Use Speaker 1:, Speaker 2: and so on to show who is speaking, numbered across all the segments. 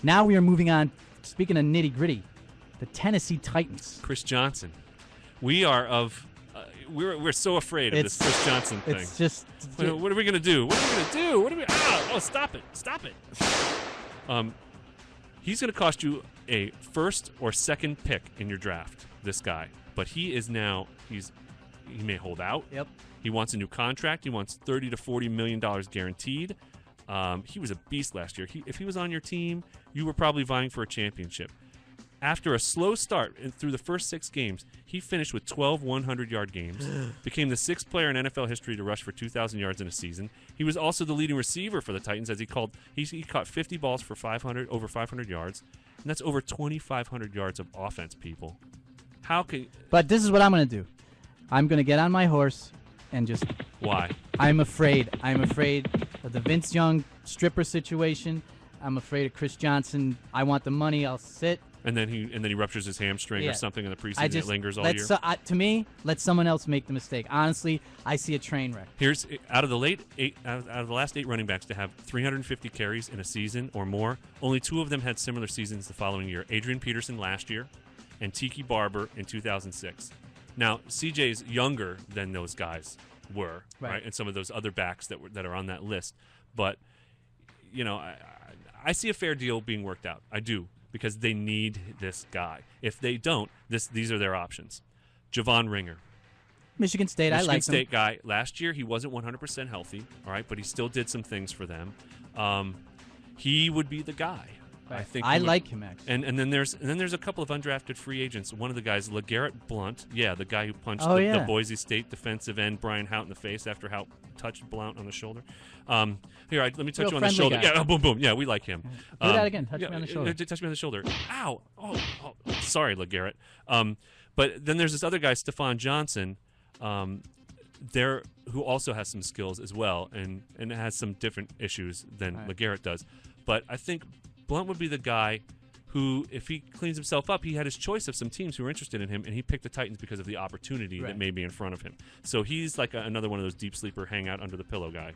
Speaker 1: Now we are moving on. Speaking of nitty-gritty, the Tennessee Titans.
Speaker 2: Chris Johnson. We are of. We're so afraid of this Chris Johnson thing.
Speaker 1: It's just.
Speaker 2: What are we gonna do? What are we gonna do? What are we? Oh, stop it! Stop it! He's gonna cost you a first or second pick in your draft. This guy, but he is now. He may hold out.
Speaker 1: Yep.
Speaker 2: He wants a new contract. He wants $30 to $40 million guaranteed. He was a beast last year. If he was on your team, you were probably vying for a championship. After a slow start through the first 6 games, he finished with 12 100-yard games, became the 6th player in NFL history to rush for 2,000 yards in a season. He was also the leading receiver for the Titans as he caught 50 balls for over 500 yards, and that's over 2,500 yards of offense, people.
Speaker 1: But this is what I'm going to do. I'm going to get on my horse and just...
Speaker 2: Why?
Speaker 1: I'm afraid. I'm afraid of the Vince Young stripper situation. I'm afraid of Chris Johnson. I want the money. I'll sit.
Speaker 2: And then he ruptures his hamstring or something in the preseason. It lingers all year.
Speaker 1: To me, let someone else make the mistake. Honestly, I see a train wreck.
Speaker 2: Here's out of the last 8 running backs to have 350 carries in a season or more, only 2 of them had similar seasons the following year. Adrian Peterson last year, and Tiki Barber in 2006. Now CJ's younger than those guys were, right? And some of those other backs that are on that list, but I see a fair deal being worked out. I do. Because they need this guy. If they don't, these are their options. Javon Ringer.
Speaker 1: Michigan State, I like him.
Speaker 2: Michigan State guy. Last year, he wasn't 100% healthy, all right, but he still did some things for them. He would be the guy.
Speaker 1: Right.
Speaker 2: I think
Speaker 1: I like him, actually.
Speaker 2: And then there's a couple of undrafted free agents. One of the guys, LeGarrette Blount, the guy who punched the Boise State defensive end Brian Hout in the face after Hout touched Blount on the shoulder. Here, let me touch you on the shoulder.
Speaker 1: Guy.
Speaker 2: Yeah, boom, boom. Yeah, we like him.
Speaker 1: Do that again. Touch me on the shoulder.
Speaker 2: Touch me on the shoulder. Ow! Oh, sorry, LeGarrette. But then there's this other guy, Stephon Johnson, who also has some skills as well, and has some different issues than LeGarrette does. But I think Blount would be the guy who, if he cleans himself up, he had his choice of some teams who were interested in him, and he picked the Titans because of the opportunity that may be in front of him. So he's like another one of those deep sleeper, hang out under the pillow guy.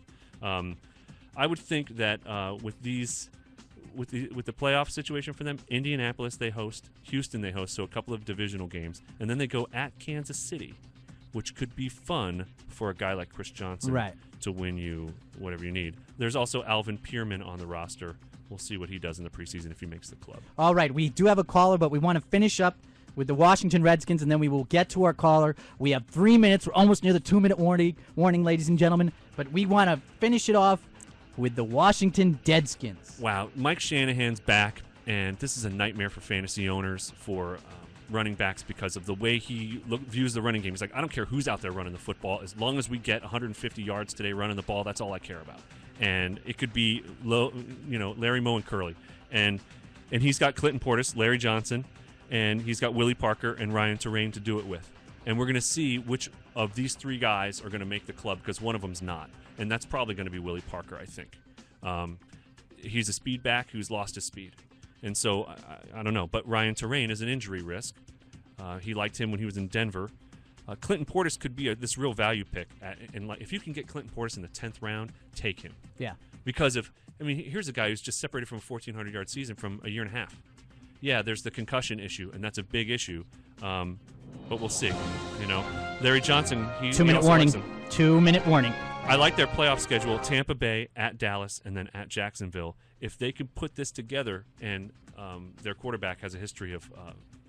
Speaker 2: I would think that with the playoff situation for them, Indianapolis they host, Houston they host, so a couple of divisional games, and then they go at Kansas City, which could be fun for a guy like Chris Johnson to win you whatever you need. There's also Alvin Pierman on the roster. We'll see what he does in the preseason if he makes the club.
Speaker 1: All right, we do have a caller, but we want to finish up with the Washington Redskins, and then we will get to our caller. We have 3 minutes. We're almost near the 2-minute warning, ladies and gentlemen. But we want to finish it off with the Washington Deadskins.
Speaker 2: Wow, Mike Shanahan's back, and this is a nightmare for fantasy owners for running backs because of the way he views the running game. He's like, I don't care who's out there running the football. As long as we get 150 yards today running the ball, that's all I care about. And it could be Larry Moe and Curly. And he's got Clinton Portis, Larry Johnson, and he's got Willie Parker and Ryan Terrain to do it with. And we're going to see which of these 3 guys are going to make the club because one of them's not. And that's probably going to be Willie Parker, I think. He's a speed back who's lost his speed. And so, I don't know. But Ryan Terrain is an injury risk. He liked him when he was in Denver. Clinton Portis could be this real value pick. If you can get Clinton Portis in the 10th round, take him.
Speaker 1: Yeah.
Speaker 2: Because here's a guy who's just separated from a 1,400-yard season from a year and a half. Yeah, there's the concussion issue, and that's a big issue. But we'll see. Larry Johnson,
Speaker 1: 2-minute warning. 2-minute warning.
Speaker 2: I like their playoff schedule: Tampa Bay, at Dallas, and then at Jacksonville. If they could put this together, and their quarterback has a history of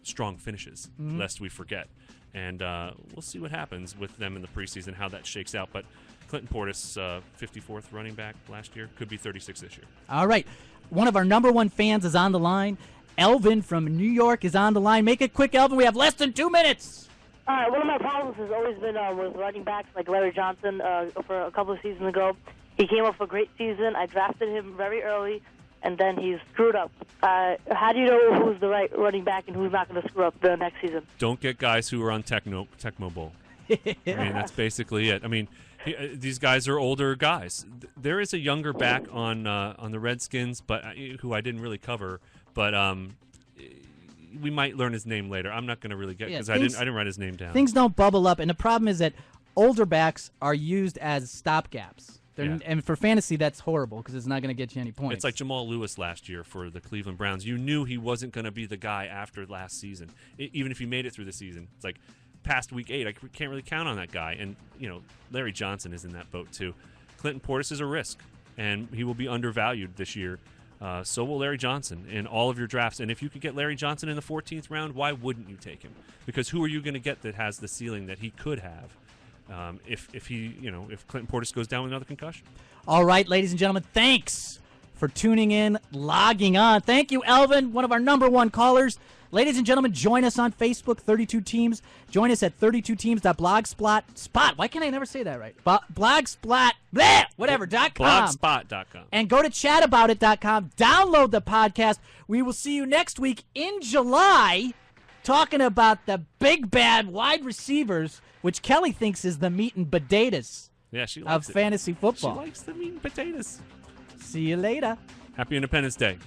Speaker 2: strong finishes, lest we forget. And we'll see what happens with them in the preseason, how that shakes out. But Clinton Portis, 54th running back last year, could be 36 this year.
Speaker 1: All right. One of our number 1 fans is on the line. Elvin from New York is on the line. Make it quick, Elvin. We have less than 2 minutes.
Speaker 3: All right. One of my problems has always been with running backs like Larry Johnson for a couple of seasons ago. He came off a great season. I drafted him very early, and then he's screwed up. How do you know who's the right running back and who's not going to screw up the next season?
Speaker 2: Don't get guys who are on Tecmo Bowl. That's basically it. These guys are older guys. There is a younger back on the Redskins, but who I didn't really cover. But we might learn his name later. I'm not going to really get because I didn't write his name down.
Speaker 1: Things don't bubble up, and the problem is that older backs are used as stopgaps. And for fantasy, that's horrible because it's not going to get you any points.
Speaker 2: It's like Jamal Lewis last year for the Cleveland Browns. You knew he wasn't going to be the guy after last season, even if he made it through the season. It's like past week 8, I can't really count on that guy. And, Larry Johnson is in that boat too. Clinton Portis is a risk, and he will be undervalued this year. So will Larry Johnson in all of your drafts. And if you could get Larry Johnson in the 14th round, why wouldn't you take him? Because who are you going to get that has the ceiling that he could have if Clinton Portis goes down with another concussion?
Speaker 1: All right, ladies and gentlemen, thanks for tuning in, logging on. Thank you, Elvin, one of our number one callers. Ladies and gentlemen, join us on Facebook, 32 Teams. Join us at 32teams.blogspot. Why can't I never say that right? Blogspot, bleh, whatever.com.
Speaker 2: Blogspot.com.
Speaker 1: And go to chataboutit.com. Download the podcast. We will see you next week in July talking about the big bad wide receivers, which Kelly thinks is the meat and potatoes
Speaker 2: She
Speaker 1: of
Speaker 2: likes it.
Speaker 1: fantasy football.
Speaker 2: She likes the meat and potatoes.
Speaker 1: See you later.
Speaker 2: Happy Independence Day.